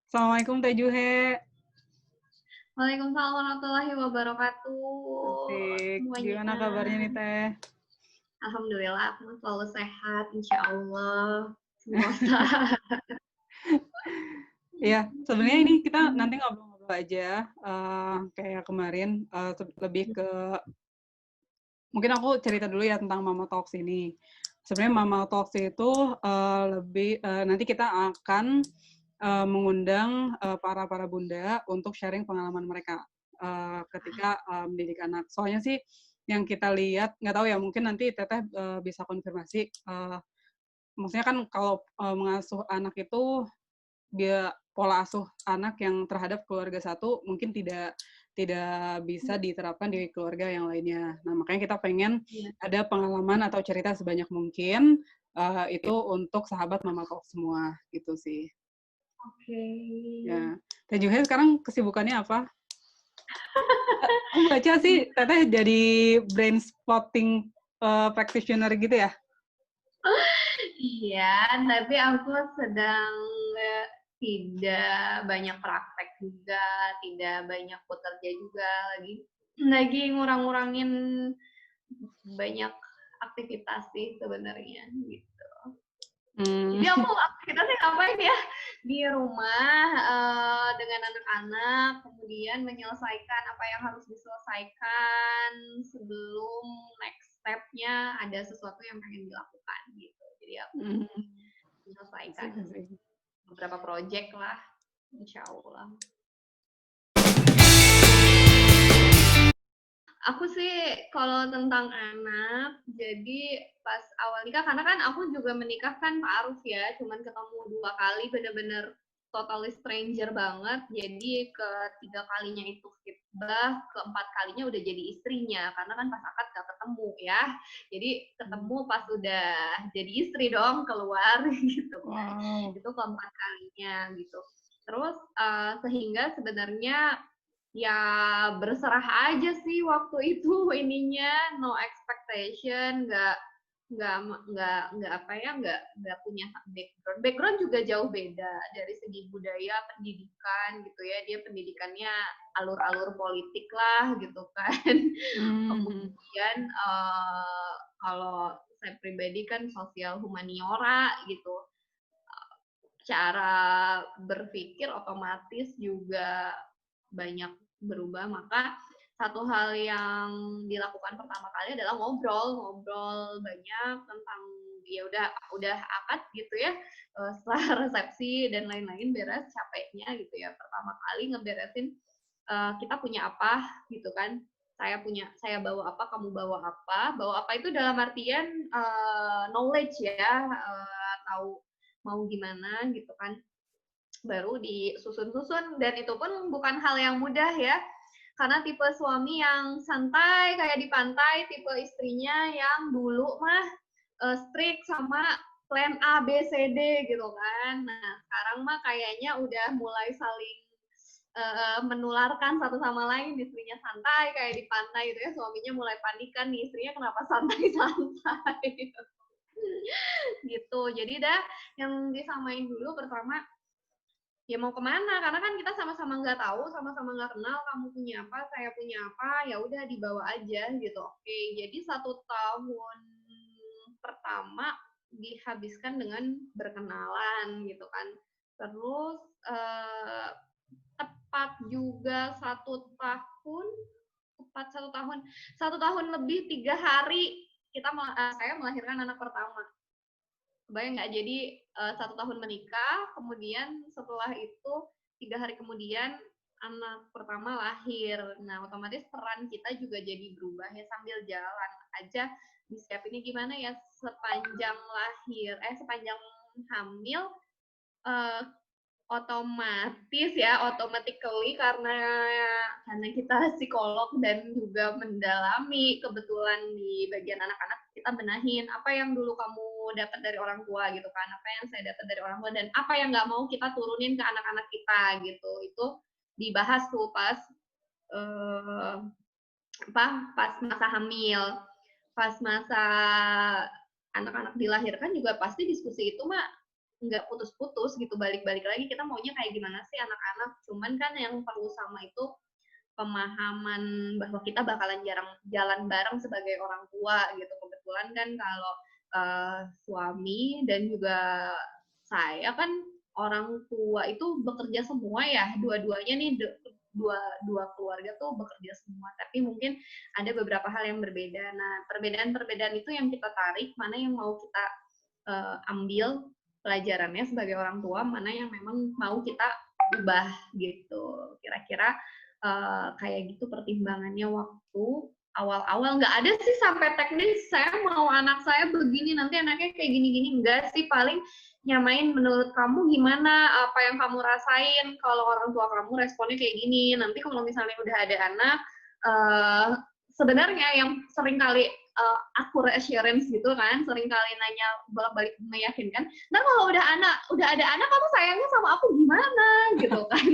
Assalamualaikum Teh Juhe. Waalaikumsalam warahmatullahi wabarakatuh Asik. semuanya. Gimana kabarnya nih Teh? Alhamdulillah aku selalu sehat, insya Allah. Semua sehat. Iya, sebenarnya ini kita nanti ngobrol-ngobrol aja, kayak kemarin, lebih ke mungkin aku cerita dulu ya tentang Mama Talks ini. Sebenarnya Mama Talks itu, nanti kita akan, mengundang, para bunda untuk sharing pengalaman mereka, ketika, mendidik anak. Soalnya sih yang kita lihat, nggak tahu ya mungkin nanti Teteh, bisa konfirmasi, maksudnya kan kalau, mengasuh anak itu pola asuh anak yang terhadap keluarga satu mungkin tidak tidak bisa diterapkan di keluarga yang lainnya. Nah, makanya kita pengen Iya, ada pengalaman atau cerita sebanyak mungkin, itu untuk sahabat Mama Talk semua, gitu sih. oke. Ya. Teh Juhe sekarang kesibukannya apa? Aku baca sih Teteh jadi brain spotting, practitioner gitu ya? Iya, tapi aku sedang eh, tidak banyak praktek juga, tidak banyak bekerja juga, lagi ngurang-ngurangin banyak aktivitas sih sebenarnya gitu. Mmm, Jadi aku aktivitasnya ngapain ya? Di rumah dengan anak-anak, kemudian menyelesaikan apa yang harus diselesaikan sebelum next step-nya ada sesuatu yang pengen dilakukan gitu. Jadi aku mhm, menyelesaikan asik asik. beberapa project lah, insya Allah. Aku sih kalau tentang anak, jadi pas awal nikah, karena kan aku juga menikah kan ta'aruf ya, cuman ketemu 2 kali bener-bener totally stranger banget, jadi ketiga kalinya itu khitbah, keempat kalinya udah jadi istrinya, karena kan pas akad gak ketemu ya, jadi ketemu pas udah jadi istri dong, keluar gitu kan, Wow. itu keempat kalinya gitu. Terus sehingga sebenarnya ya berserah aja sih waktu itu ininya no expectation nggak nggak apa ya nggak punya background juga jauh beda dari segi budaya pendidikan gitu ya dia pendidikannya alur-alur politik lah gitu kan Mhm. kemudian kalau saya pribadi kan sosial humaniora gitu cara berpikir otomatis juga banyak berubah maka satu hal yang dilakukan pertama kali adalah ngobrol banyak tentang ya udah akad gitu ya setelah resepsi dan lain-lain beres capeknya gitu ya pertama kali ngeberesin kita punya apa gitu kan saya bawa apa kamu bawa apa itu dalam artian knowledge ya tahu mau gimana gitu kan baru disusun-susun dan itu pun bukan hal yang mudah ya karena tipe suami yang santai kayak di pantai tipe istrinya yang dulu mah strict sama plan A B C D gitu kan nah sekarang mah kayaknya udah mulai saling menularkan satu sama lain istrinya santai kayak di pantai gitu ya suaminya mulai panikan nih istrinya kenapa santai-santai gitu jadi dah yang disamain dulu pertama ya mau kemana karena kan kita sama-sama nggak tahu sama-sama nggak kenal kamu punya apa saya punya apa ya udah dibawa aja gitu oke jadi 1 tahun pertama dihabiskan dengan berkenalan gitu kan terus tepat juga 1 tahun tepat 1 tahun 1 tahun lebih 3 hari saya melahirkan anak pertama kebayang nggak jadi 1 tahun menikah kemudian setelah itu 3 hari kemudian anak pertama lahir nah otomatis peran kita juga jadi berubah ya sambil jalan aja disiapinnya gimana ya sepanjang hamil eh, otomatis ya automatically karena kita psikolog dan juga mendalami kebetulan di bagian anak-anak kita benahin apa yang dulu kamu dapat dari orang tua gitu kan apa yang saya dapat dari orang tua dan apa yang nggak mau kita turunin ke anak-anak kita gitu itu dibahas tuh eh, pas masa hamil pas masa anak-anak dilahirkan juga pasti diskusi itu mah nggak putus-putus gitu, balik-balik lagi kita maunya kayak gimana sih anak-anak. Cuman kan yang perlu sama itu pemahaman bahwa kita bakalan jarang jalan bareng sebagai orang tua gitu. Kebetulan kan kalau suami dan juga saya kan orang tua itu bekerja semua ya, dua-duanya nih dua dua keluarga tuh bekerja semua. Tapi mungkin ada beberapa hal yang berbeda. Nah, perbedaan-perbedaan itu yang kita tarik, mana yang mau kita ambil pelajarannya sebagai orang tua, mana yang memang mau kita ubah gitu. Kira-kira kayak gitu pertimbangannya waktu awal-awal. Nggak ada sih sampai teknis saya mau anak saya begini nanti anaknya kayak gini-gini, enggak sih, paling nyamain menurut kamu gimana, apa yang kamu rasain kalau orang tua kamu responnya kayak gini. Nanti kalau misalnya udah ada anak, sebenarnya yang sering kali aku reassurance gitu kan, sering kali nanya bolak-balik meyakinkan, nah kalau udah ada anak kamu sayangnya sama aku gimana gitu kan.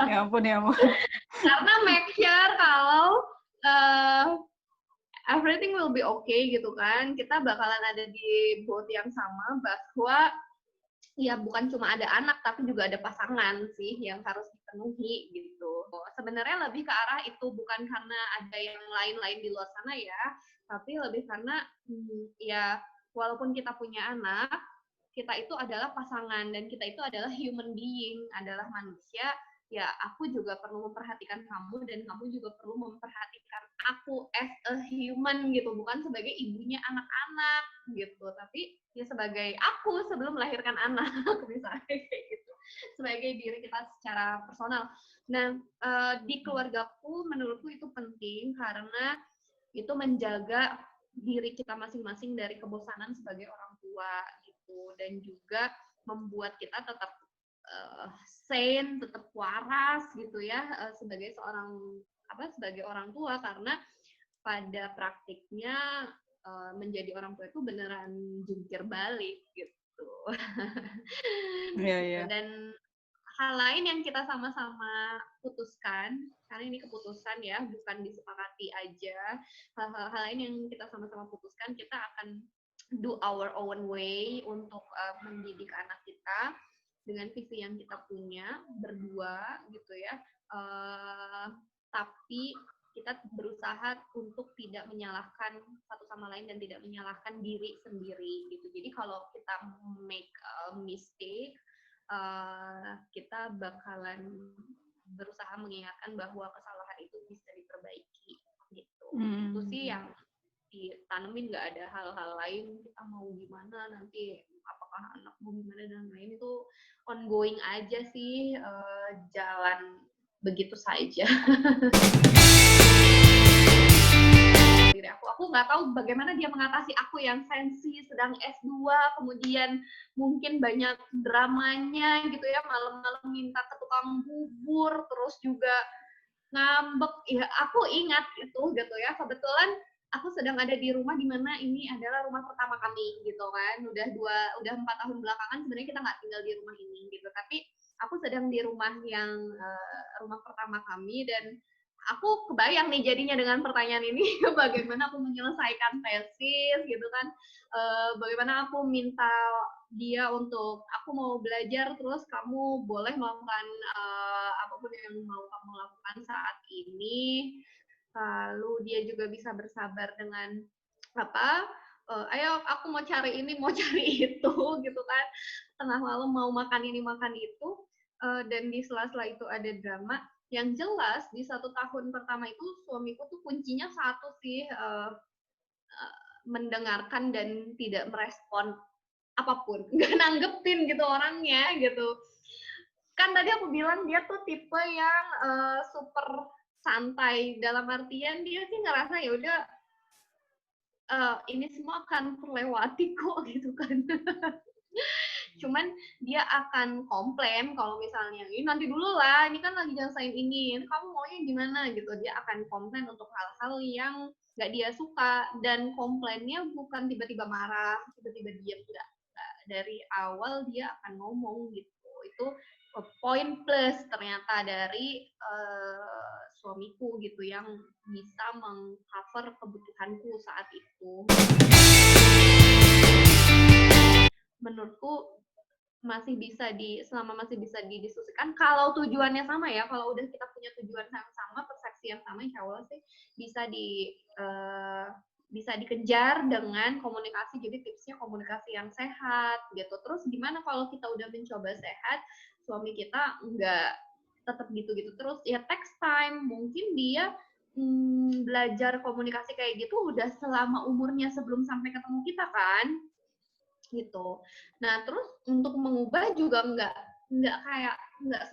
Ya ampun, ya ampun. Karena make sure kalau everything will be okay gitu kan, kita bakalan ada di boat yang sama, bahwa ya bukan cuma ada anak tapi juga ada pasangan sih yang harus dipenuhi gitu. Sebenarnya lebih ke arah itu, bukan karena ada yang lain-lain di luar sana ya, tapi lebih karena ya walaupun kita punya anak, kita itu adalah pasangan dan kita itu adalah human being, adalah manusia. Ya aku juga perlu memperhatikan kamu dan kamu juga perlu memperhatikan aku as a human gitu, bukan sebagai ibunya anak-anak gitu, tapi ya sebagai aku sebelum melahirkan anak misalnya kayak gitu, sebagai diri kita secara personal. Nah, di keluargaku menurutku itu penting karena itu menjaga diri kita masing-masing dari kebosanan sebagai orang tua gitu, dan juga membuat kita tetap sane, tetap waras gitu ya, sebagai sebagai orang tua, karena pada praktiknya menjadi orang tua itu beneran jungkir balik gitu. Iya, iya. Dan hal lain yang kita sama-sama putuskan, karena ini keputusan ya, bukan disepakati aja. Hal-hal lain yang kita sama-sama putuskan, kita akan do our own way untuk mendidik anak kita dengan visi yang kita punya berdua gitu ya. Tapi kita berusaha untuk tidak menyalahkan satu sama lain dan tidak menyalahkan diri sendiri gitu. Jadi kalau kita make a mistake, kita bakalan berusaha mengingatkan bahwa kesalahan itu bisa diperbaiki gitu. Itu sih yang ditanemin, nggak ada hal-hal lain kita mau gimana nanti, apakah anak mau gimana dan lain, itu ongoing aja sih, jalan begitu saja. Diri aku nggak tahu bagaimana dia mengatasi aku yang sensi sedang S2, kemudian mungkin banyak dramanya gitu ya, malam-malam minta ke tukang bubur, terus juga ngambek ya. Aku ingat itu gitu ya, kebetulan aku sedang ada di rumah di mana ini adalah rumah pertama kami gitu kan, udah 4 tahun belakangan sebenarnya kita nggak tinggal di rumah ini gitu, tapi aku sedang di rumah yang rumah pertama kami, dan aku kebayang nih jadinya dengan pertanyaan ini bagaimana aku menyelesaikan tesis gitu kan, bagaimana aku minta dia untuk aku mau belajar terus kamu boleh melakukan apapun yang mau kamu lakukan saat ini, lalu dia juga bisa bersabar dengan ayo aku mau cari ini mau cari itu gitu kan, tengah malam mau makan ini makan itu, dan di sela-sela itu ada drama. Yang jelas di 1 tahun pertama itu suamiku tuh kuncinya satu sih, mendengarkan dan tidak merespon apapun, nggak nanggepin gitu orangnya gitu. Kan tadi aku bilang dia tuh tipe yang super santai, dalam artian dia sih ngerasa ya udah ini semua akan terlewati kok gitu kan. Cuman dia akan komplain kalau misalnya ini nanti dulu lah, ini kan lagi nyelesain ini kamu maunya gimana gitu. Dia akan komplain untuk hal-hal yang nggak dia suka, dan komplainnya bukan tiba-tiba marah, tiba-tiba diam, enggak. Dari awal dia akan ngomong gitu. Itu poin plus ternyata dari suamiku gitu, yang bisa mengcover kebutuhanku saat itu. Menurutku selama masih bisa didiskusikan, kalau tujuannya sama ya, kalau udah kita punya tujuan yang sama, persepsi yang sama, insya Allah sih bisa bisa dikejar dengan komunikasi. Jadi tipsnya komunikasi yang sehat gitu. Terus gimana kalau kita udah mencoba sehat, suami kita nggak tetap gitu-gitu terus, ya text time, mungkin dia belajar komunikasi kayak gitu udah selama umurnya sebelum sampai ketemu kita kan, gitu. Nah terus untuk mengubah juga nggak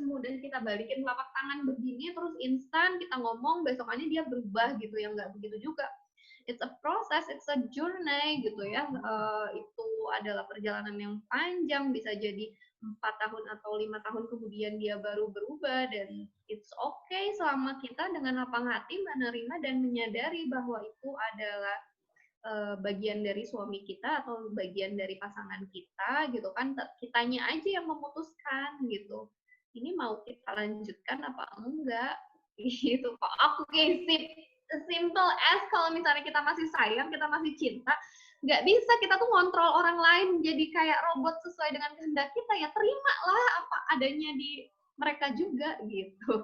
semudah kita balikin telapak tangan begini terus instan kita ngomong besokannya dia berubah gitu ya, nggak begitu juga. It's a process, it's a journey gitu ya. Itu adalah perjalanan yang panjang, bisa jadi 4 tahun atau 5 tahun kemudian dia baru berubah, dan it's okay selama kita dengan lapang hati menerima dan menyadari bahwa itu adalah bagian dari suami kita atau bagian dari pasangan kita gitu kan, kitanya aja yang memutuskan gitu, ini mau kita lanjutkan apa enggak gitu. Kok aku kayak simple as kalau misalnya kita masih sayang, kita masih cinta, nggak bisa kita tuh ngontrol orang lain jadi kayak robot sesuai dengan kehendak kita, ya terimalah apa adanya di mereka juga gitu.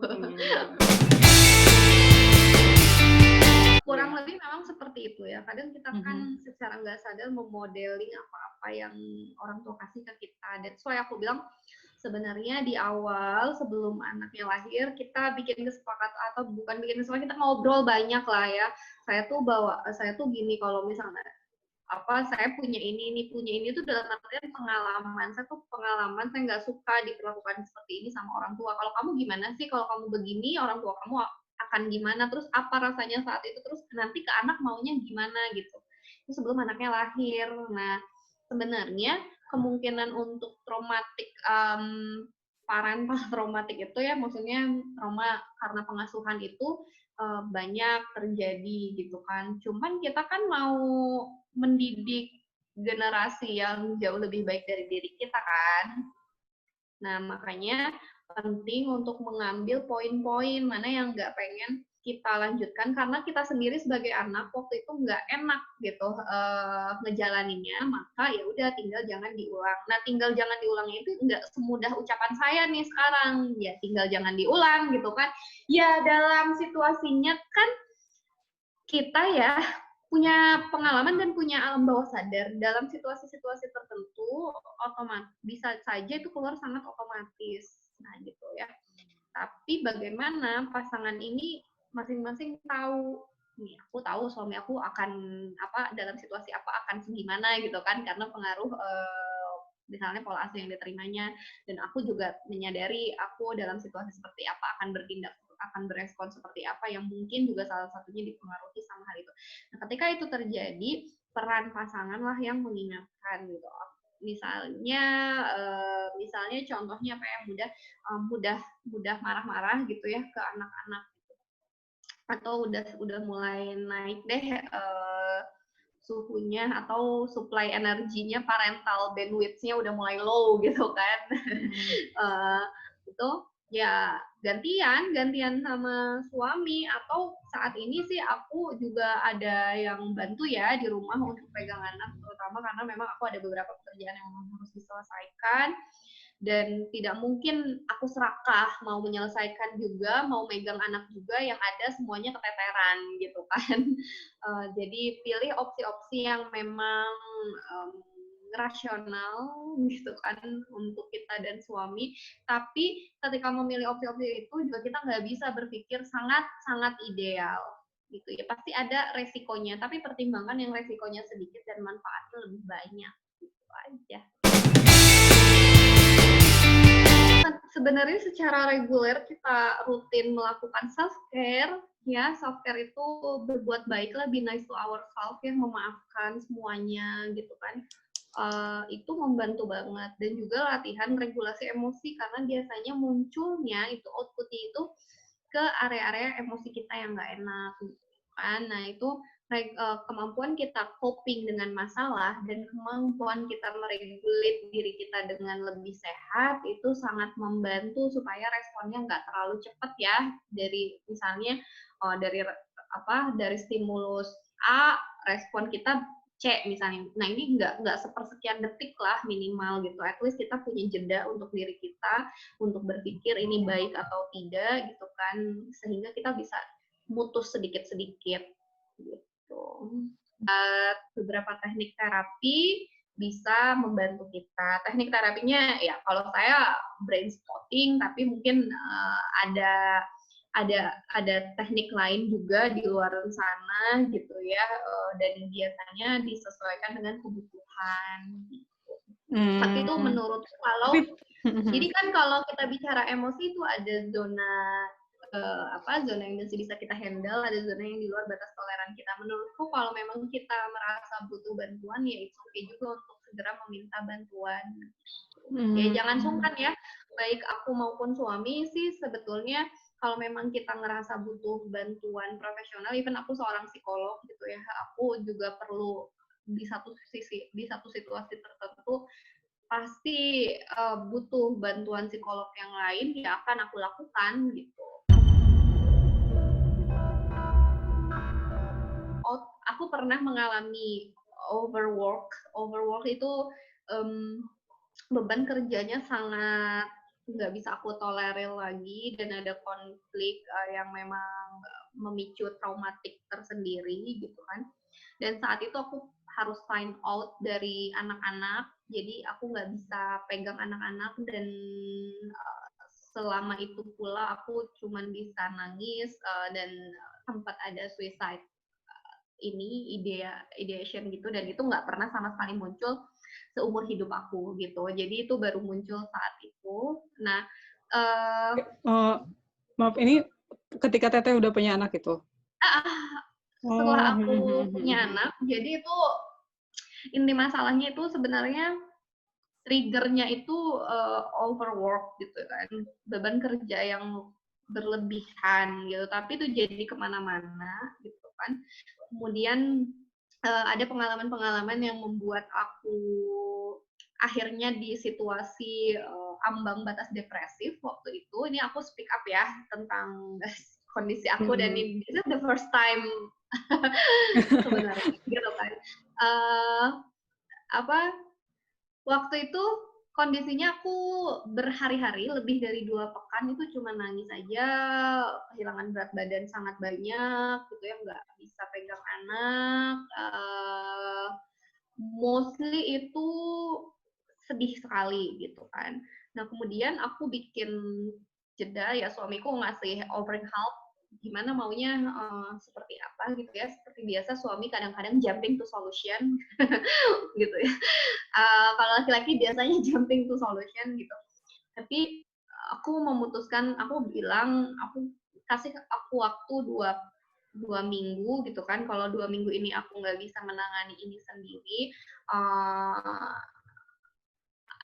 Kurang lebih memang seperti itu ya. Kadang kita kan secara nggak sadar memodeling apa-apa yang orang tua kasih ke kita. That's why aku bilang sebenarnya di awal sebelum anaknya lahir kita bikin kesepakatan, atau bukan bikin kesepakatan, kita ngobrol banyak lah ya. Saya tuh gini, kalau misalnya saya punya ini tuh dalam artian pengalaman. Saya nggak suka diperlakukan seperti ini sama orang tua. Kalau kamu gimana sih? Kalau kamu begini, orang tua kamu akan gimana? Terus apa rasanya saat itu? Terus nanti ke anak maunya gimana gitu? Itu sebelum anaknya lahir. Nah, sebenarnya kemungkinan untuk traumatik, parental traumatik itu ya, maksudnya trauma karena pengasuhan itu banyak terjadi gitu kan. Cuman kita kan mau mendidik generasi yang jauh lebih baik dari diri kita kan. Nah, makanya penting untuk mengambil poin-poin mana yang nggak pengen kita lanjutkan, karena kita sendiri sebagai anak waktu itu nggak enak gitu ngejalaninnya, maka ya udah tinggal jangan diulang. Nah, tinggal jangan diulangnya itu nggak semudah ucapan saya nih sekarang, ya tinggal jangan diulang gitu kan. Ya dalam situasinya kan kita ya punya pengalaman dan punya alam bawah sadar, dalam situasi-situasi tertentu otomatis bisa saja itu keluar sangat otomatis. Nah gitu ya. Tapi bagaimana pasangan ini masing-masing tahu, nih aku tahu suami aku akan dalam situasi apa akan segimana gitu kan, karena pengaruh misalnya pola asuh yang diterimanya, dan aku juga menyadari aku dalam situasi seperti apa akan berespon seperti apa, yang mungkin juga salah satunya dipengaruhi sama hal itu. Nah, ketika itu terjadi, peran pasangan lah yang mengingatkan gitu. Misalnya contohnya apa yang mudah marah-marah gitu ya ke anak-anak gitu. Atau udah mulai naik deh suhunya atau supply energinya, parental bandwidth-nya udah mulai low gitu kan. Itu ya gantian sama suami, atau saat ini sih aku juga ada yang bantu ya di rumah untuk pegang anak, terutama karena memang aku ada beberapa pekerjaan yang harus diselesaikan dan tidak mungkin aku serakah mau menyelesaikan juga, mau megang anak juga, yang ada semuanya keteteran gitu kan. Jadi pilih opsi-opsi yang memang rasional gitu kan untuk kita dan suami. Tapi ketika memilih opsi-opsi itu juga kita nggak bisa berpikir sangat ideal gitu ya. Pasti ada resikonya, tapi pertimbangkan yang resikonya sedikit dan manfaatnya lebih banyak gitu aja. Sebenarnya secara reguler kita rutin melakukan self care ya. Self care itu berbuat baiklah, be nice to ourselves ya, memaafkan semuanya gitu kan. Itu membantu banget. Dan juga latihan regulasi emosi, karena biasanya munculnya itu outputnya itu ke area-area emosi kita yang nggak enak gitu kan. Nah itu kemampuan kita coping dengan masalah dan kemampuan kita meregulate diri kita dengan lebih sehat itu sangat membantu supaya responnya nggak terlalu cepat ya, dari misalnya dari stimulus A, respon kita C misalnya. Nah ini nggak sepersekian detik lah minimal gitu. At least kita punya jeda untuk diri kita, untuk berpikir ini baik atau tidak gitu kan, sehingga kita bisa mutus sedikit-sedikit gitu. Beberapa teknik terapi bisa membantu kita. Teknik terapinya ya kalau saya brain spotting, tapi mungkin ada teknik lain juga di luar sana gitu ya, dan biasanya disesuaikan dengan kebutuhan gitu. Tapi itu menurutku kalau jadi kan kalau kita bicara emosi itu ada zona zona yang masih bisa kita handle, ada zona yang di luar batas toleran kita. Menurutku kalau memang kita merasa butuh bantuan ya itu oke juga untuk segera meminta bantuan. Ya jangan sungkan ya, baik aku maupun suami sih sebetulnya kalau memang kita ngerasa butuh bantuan profesional, even aku seorang psikolog gitu ya, aku juga perlu di satu situasi tertentu pasti butuh bantuan psikolog yang lain ya akan aku lakukan gitu. Aku pernah mengalami overwork itu beban kerjanya sangat nggak bisa aku tolerir lagi dan ada konflik yang memang memicu traumatik tersendiri gitu kan. Dan saat itu aku harus sign out dari anak-anak, jadi aku nggak bisa pegang anak-anak dan selama itu pula aku cuman bisa nangis dan sempat ada suicide ideation gitu, dan itu nggak pernah sama sekali muncul seumur hidup aku gitu. Jadi itu baru muncul saat itu. Nah, maaf ini ketika Teteh udah punya anak itu? Setelah aku punya anak, jadi itu inti masalahnya itu sebenarnya triggernya itu overwork gitu kan, beban kerja yang berlebihan gitu, tapi itu jadi kemana-mana gitu kan. Kemudian ada pengalaman-pengalaman yang membuat aku akhirnya di situasi ambang batas depresif waktu itu. Ini aku speak up ya tentang kondisi aku dan ini this is the first time sebenarnya gitu kan. Waktu itu kondisinya aku berhari-hari lebih dari 2 pekan itu cuma nangis aja, kehilangan berat badan sangat banyak gitu ya, nggak bisa pegang anak, mostly itu sedih sekali gitu kan. Nah kemudian aku bikin jeda ya, suamiku ngasih offering help gimana maunya seperti apa gitu ya, seperti biasa suami kadang-kadang jumping to solution gitu ya. Kalau laki-laki biasanya jumping to solution gitu. Tapi aku memutuskan, aku bilang aku kasih aku waktu 2 minggu gitu kan. Kalau 2 minggu ini aku nggak bisa menangani ini sendiri,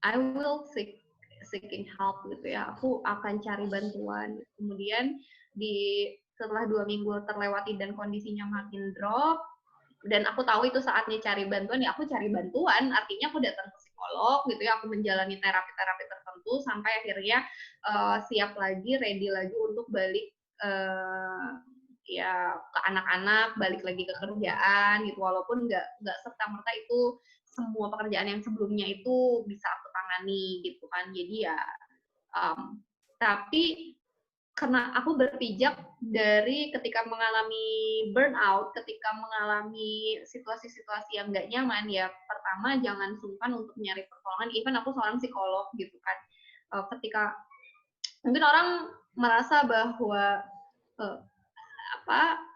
I will seeking help gitu ya. Aku akan cari bantuan. Kemudian setelah 2 minggu terlewati dan kondisinya makin drop, dan aku tahu itu saatnya cari bantuan, ya aku cari bantuan, artinya aku datang ke psikolog gitu ya, aku menjalani terapi-terapi tertentu sampai akhirnya siap lagi, ready lagi untuk balik ya ke anak-anak, balik lagi ke kerjaan gitu, walaupun nggak serta-merta itu semua pekerjaan yang sebelumnya itu bisa aku tangani gitu kan. Jadi ya tapi karena aku berpijak dari ketika mengalami burnout, ketika mengalami situasi-situasi yang nggak nyaman, ya pertama jangan sungkan untuk nyari pertolongan. Even aku seorang psikolog gitu kan, ketika mungkin orang merasa bahwa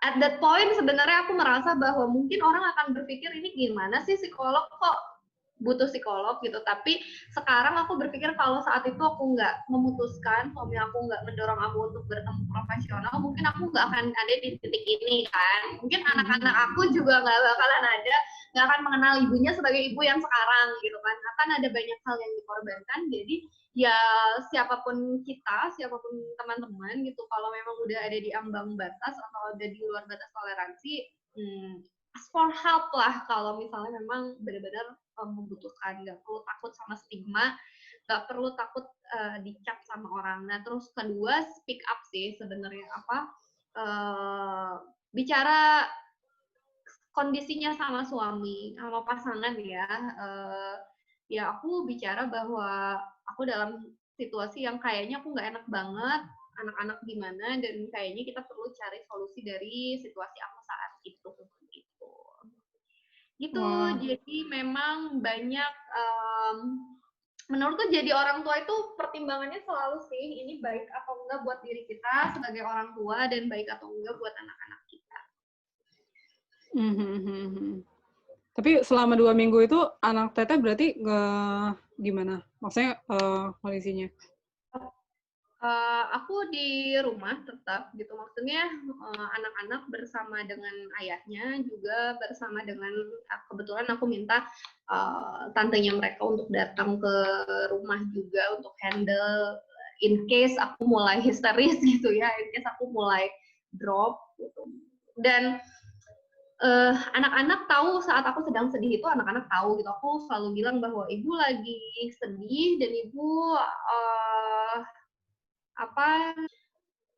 at that point sebenarnya aku merasa bahwa mungkin orang akan berpikir ini gimana sih psikolog kok butuh psikolog gitu. Tapi sekarang aku berpikir kalau saat itu aku nggak memutuskan, suami aku nggak mendorong aku untuk bertemu profesional, mungkin aku nggak akan ada di titik ini kan. Mungkin anak-anak aku juga nggak bakalan ada, nggak akan mengenal ibunya sebagai ibu yang sekarang gitu kan. Akan ada banyak hal yang dikorbankan. Jadi ya siapapun kita, siapapun teman-teman gitu, kalau memang udah ada di ambang batas atau ada di luar batas toleransi, ask for help lah kalau misalnya memang benar-benar membutuhkan. Nggak perlu takut sama stigma, nggak perlu takut dicap sama orang. Nah terus kedua, speak up sih sebenarnya, bicara kondisinya sama suami, sama pasangan ya, ya aku bicara bahwa aku dalam situasi yang kayaknya aku nggak enak banget, anak-anak gimana, dan kayaknya kita perlu cari solusi dari situasi aku saat itu, gitu. Gitu, Wah, jadi memang banyak, menurutku jadi orang tua itu pertimbangannya selalu sih, ini baik atau enggak buat diri kita sebagai orang tua, dan baik atau enggak buat anak-anak kita. Tapi selama 2 minggu itu anak Teteh berarti gimana? Maksudnya kondisinya? Aku di rumah tetap gitu, maksudnya anak-anak bersama dengan ayahnya, juga bersama dengan kebetulan aku minta tantenya mereka untuk datang ke rumah juga untuk handle in case aku mulai histeris gitu ya, in case aku mulai drop gitu. Dan anak-anak tahu saat aku sedang sedih itu, anak-anak tahu gitu. Aku selalu bilang bahwa ibu lagi sedih dan ibu apa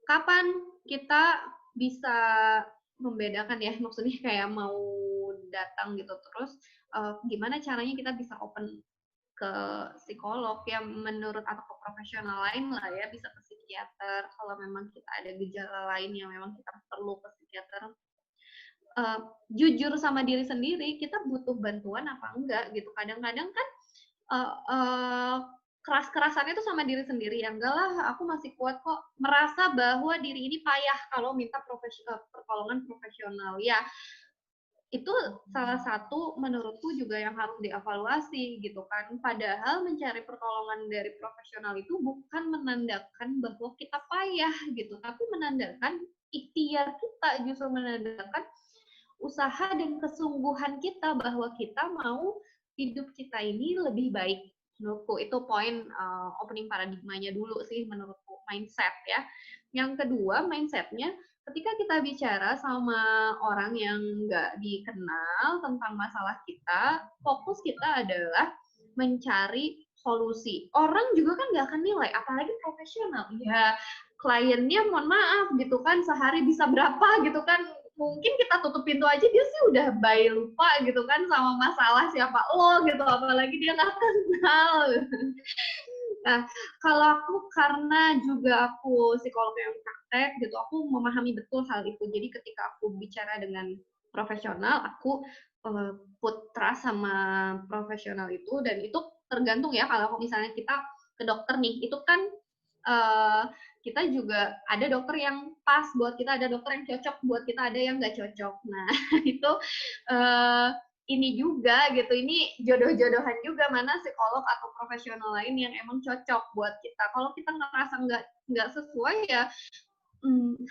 kapan kita bisa membedakan ya, maksudnya kayak mau datang gitu terus gimana caranya kita bisa open ke psikolog yang menurut atau ke profesional lain lah ya, bisa ke psikiater kalau memang kita ada gejala lain yang memang kita perlu ke psikiater. Jujur sama diri sendiri, kita butuh bantuan apa enggak gitu. Kadang-kadang kan keras-kerasannya itu sama diri sendiri, ya enggak lah aku masih kuat kok, merasa bahwa diri ini payah kalau minta pertolongan profesional ya. Itu salah satu menurutku juga yang harus dievaluasi gitu kan. Padahal mencari pertolongan dari profesional itu bukan menandakan bahwa kita payah gitu, tapi menandakan ikhtiar kita, justru menandakan usaha dan kesungguhan kita bahwa kita mau hidup kita ini lebih baik. Menurutku itu poin opening paradigmanya dulu sih, menurutku mindset ya. Yang kedua mindsetnya, ketika kita bicara sama orang yang nggak dikenal tentang masalah kita, fokus kita adalah mencari solusi. Orang juga kan nggak akan nilai, apalagi profesional. Ya kliennya mohon maaf gitu kan, sehari bisa berapa gitu kan, mungkin kita tutup pintu aja dia sih udah bye lupa gitu kan sama masalah siapa lo gitu, apalagi dia nggak kenal. Nah, kalau aku karena juga aku psikolog yang praktek gitu, aku memahami betul hal itu. Jadi ketika aku bicara dengan profesional, aku put trust sama profesional itu, dan itu tergantung ya, kalau misalnya kita ke dokter nih, itu kan uh, kita juga ada dokter yang pas buat kita, ada dokter yang cocok buat kita, ada yang nggak cocok. Nah, itu uh, ini juga gitu, ini jodoh-jodohan juga mana psikolog atau profesional lain yang emang cocok buat kita. Kalau kita ngerasa nggak sesuai ya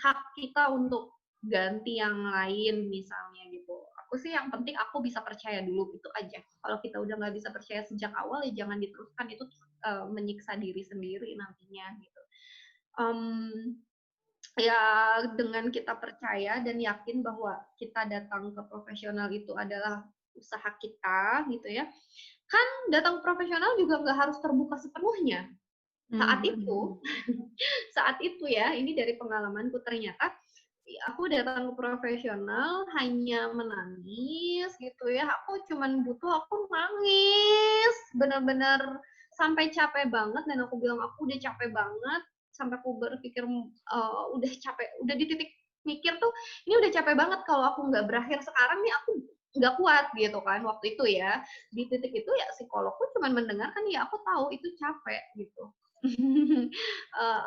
hak kita untuk ganti yang lain misalnya gitu. Aku sih yang penting aku bisa percaya dulu, itu aja. Kalau kita udah nggak bisa percaya sejak awal ya jangan diteruskan, itu menyiksa diri sendiri nantinya gitu. Ya dengan kita percaya dan yakin bahwa kita datang ke profesional itu adalah usaha kita gitu ya, kan datang profesional juga nggak harus terbuka sepenuhnya saat itu. Saat itu ya, ini dari pengalamanku, ternyata aku datang ke profesional hanya menangis gitu ya, aku cuman butuh, aku nangis benar-benar sampai capek banget, dan aku bilang aku udah capek banget, sampai aku berpikir udah capek, udah di titik mikir tuh ini udah capek banget, kalau aku nggak berakhir sekarang nih aku nggak kuat gitu kan waktu itu ya. Di titik itu ya psikologku cuma mendengarkan, ya aku tahu itu capek gitu.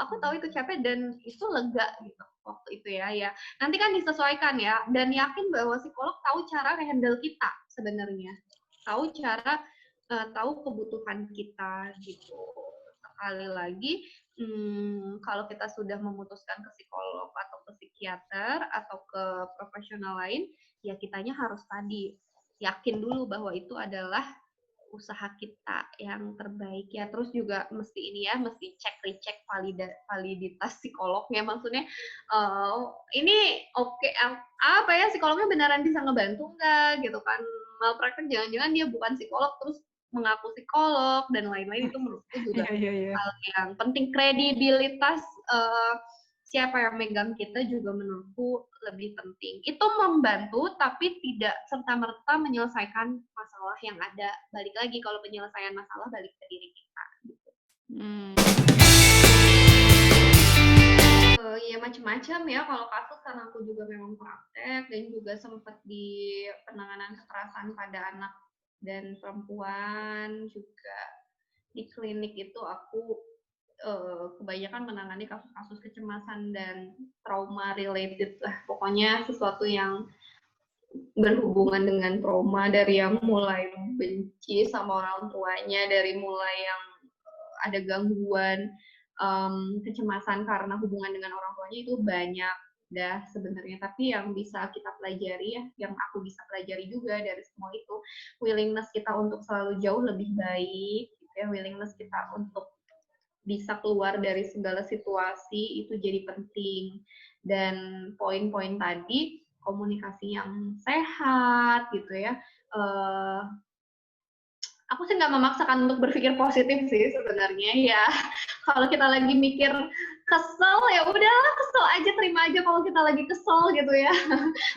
Aku tahu itu capek dan itu lega gitu waktu itu ya. Ya nanti kan disesuaikan ya, dan yakin bahwa psikolog tahu cara handle kita sebenarnya, tahu cara tahu kebutuhan kita gitu. Sekali lagi, kalau kita sudah memutuskan ke psikolog atau ke psikiater atau ke profesional lain, ya kitanya harus tadi yakin dulu bahwa itu adalah usaha kita yang terbaik ya. Terus juga mesti ini ya, mesti cek recheck validitas psikolognya, maksudnya ini oke, apa ya, psikolognya beneran bisa ngebantu nggak gitu kan. Malpraktek jangan-jangan dia bukan psikolog terus mengaku psikolog dan lain-lain, itu menurutku juga Iya, iya, iya. hal yang penting. Kredibilitas siapa yang megang kita juga menurutku lebih penting. Itu membantu tapi tidak serta-merta menyelesaikan masalah yang ada. Balik lagi kalau penyelesaian masalah balik ke diri kita. Gitu. Ya macam-macam ya kalau kasus, karena aku juga memang praktek dan juga sempat di penanganan kekerasan pada anak dan perempuan juga di klinik itu aku kebanyakan menangani kasus-kasus kecemasan dan trauma related lah, pokoknya sesuatu yang berhubungan dengan trauma, dari yang mulai benci sama orang tuanya, dari mulai yang ada gangguan kecemasan karena hubungan dengan orang tuanya, itu banyak dah sebenarnya. Tapi yang bisa kita pelajari ya, yang aku bisa pelajari juga dari semua itu, willingness kita untuk selalu jauh lebih baik, gitu ya, willingness kita untuk bisa keluar dari segala situasi itu jadi penting. Dan poin-poin tadi, komunikasi yang sehat gitu ya, aku sih nggak memaksakan untuk berpikir positif sih sebenarnya ya. Kalau kita lagi mikir kesel, ya udahlah kesel aja, terima aja kalau kita lagi kesel gitu ya.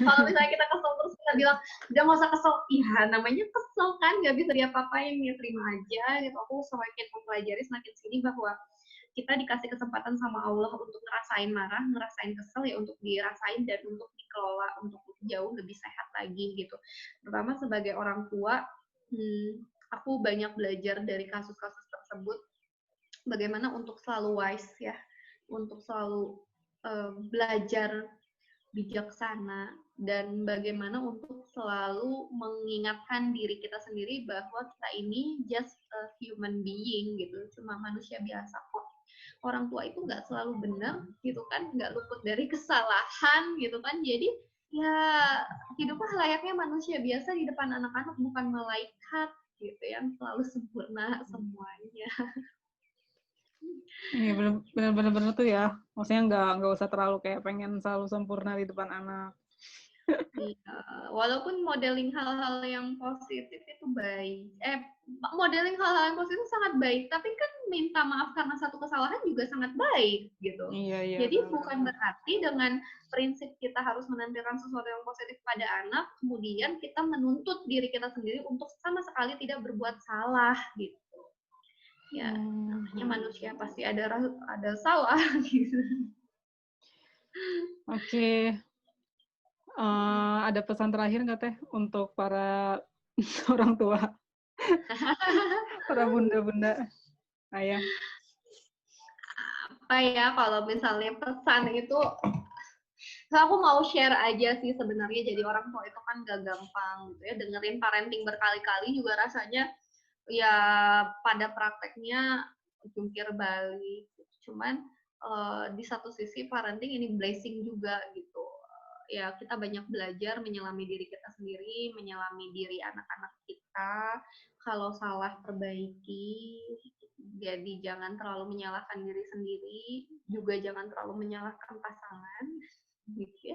Kalau misalnya kita kesel terus kita bilang udah nggak usah kesel, iya namanya kesel kan, nggak bisa diapa-apain, ya terima aja gitu. Aku semakin mempelajari semakin sini bahwa kita dikasih kesempatan sama Allah untuk ngerasain marah, ngerasain kesel, ya untuk dirasain dan untuk dikelola untuk jauh lebih sehat lagi gitu. Terutama sebagai orang tua, aku banyak belajar dari kasus-kasus tersebut bagaimana untuk selalu wise ya, untuk selalu belajar bijaksana, dan bagaimana untuk selalu mengingatkan diri kita sendiri bahwa kita ini just a human being gitu, cuma manusia biasa kok. Orang tua itu nggak selalu benar gitu kan, nggak luput dari kesalahan gitu kan. Jadi ya hiduplah layaknya manusia biasa di depan anak-anak, bukan malaikat gitu yang selalu sempurna semuanya. Iya benar-benar tuh ya. Maksudnya nggak usah terlalu kayak pengen selalu sempurna di depan anak. Iya, walaupun modeling hal-hal yang positif itu baik. Modeling hal-hal yang positif sangat baik, tapi kan minta maaf karena satu kesalahan juga sangat baik gitu. Iya, Jadi benar. bukan berarti dengan prinsip kita harus menampilkan sesuatu yang positif pada anak, kemudian kita menuntut diri kita sendiri untuk sama sekali tidak berbuat salah gitu. Ya, namanya manusia pasti ada salah gitu. Oke. Ada pesan terakhir nggak Teh untuk para orang tua, para bunda-bunda, ayah? Apa ya, kalau misalnya pesan itu, aku mau share aja sih sebenarnya. Jadi orang tua itu kan gak gampang gitu ya, dengerin parenting berkali-kali juga rasanya ya pada prakteknya jungkir balik. Cuman di satu sisi parenting ini blessing juga gitu. Ya kita banyak belajar menyelami diri kita sendiri, menyelami diri anak-anak kita. Kalau salah perbaiki, jadi jangan terlalu menyalahkan diri sendiri, juga jangan terlalu menyalahkan pasangan gitu ya.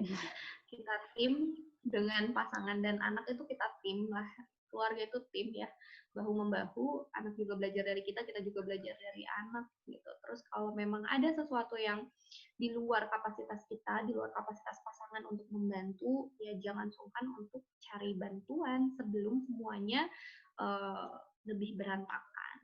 Kita tim dengan pasangan dan anak itu, kita tim lah, keluarga itu tim ya, bahu membahu, anak juga belajar dari kita juga belajar dari anak gitu. Terus kalau memang ada sesuatu yang di luar kapasitas kita, di luar kapasitas pasangan untuk membantu, ya jangan sungkan untuk cari bantuan sebelum semuanya lebih berantakan.